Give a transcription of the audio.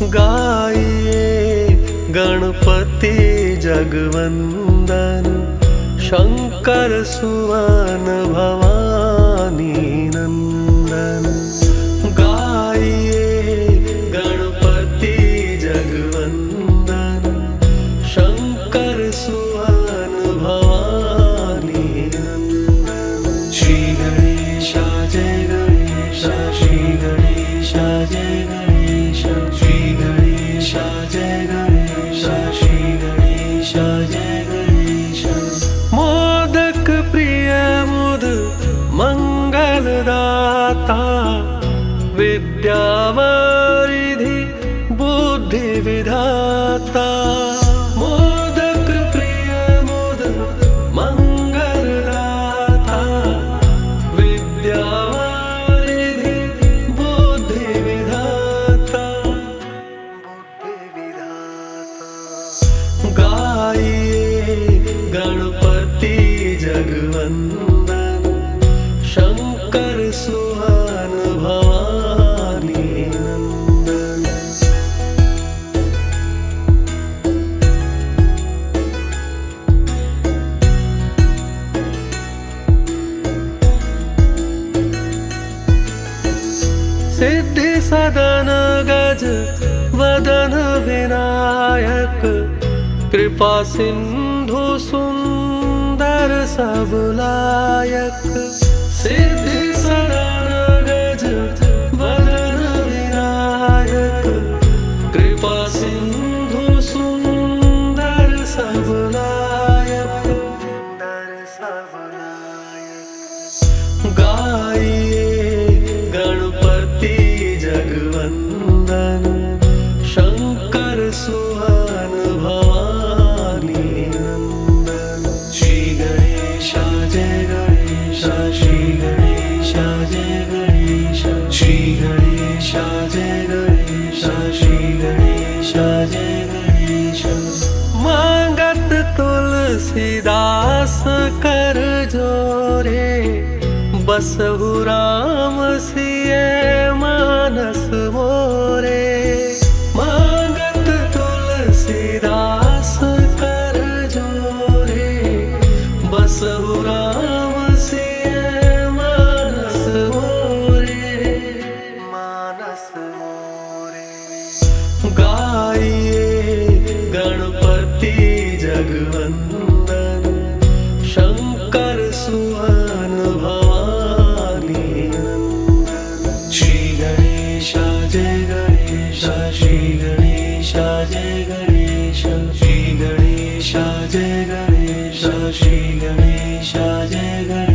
गाइए गणपति जगवंदन, शंकर सुवन भवानी नंदन। गाइए गणपति जगवंदन, शंकर सुवन भवानी नंदन। श्री गणेशा जय गणेशा, श्री गणेशा जय गणेशा, श्री गणेशा जय गणेशा, श्री गणेशा जय गणेशा। मोदक प्रिय मुद मंगलदाता, विद्यावारिधि बुद्धि विधाता। मोदक प्रिय मुद मंगलदाता, विद्यावारिधि बुद्धि विधाता, बुद्धि विधाता। गाइए गणपति जगवंदन, शंकर सुवन भवानी नंदन। सिद्धि सदन गज वदन विनायक, कृपा सिंधु सुंदर सब लायक। सिद्धि सदन गज वदन विनायक, कृपा सिंधु सुंदर सब लायक, सुंदर सब लायक। गाइए गणपति जगवंदन, शंकर सुवन भवानी नंदन। श्री गणेशा जय गणेशा, श्री गणेशा जय गणेशा, श्री गणेशा जय गणेशा, श्री गणेशा जय गणेशा। मांगत तुलसीदास कर जोरे, बसहु राम सिए मानस मोरे। मांगत तुलसीदास कर जोरे, बसहु राम सिए मानस मोरे, मानस मोरे। गाइए गणपति जगवंदन, शंकर सुवन भवानी नंदन। श्री गणेशा जय गणेशा, श्री गणेशा जय गणेशा, श्री गणेशा जय गणेशा, श्री गणेशा जय गणेशा।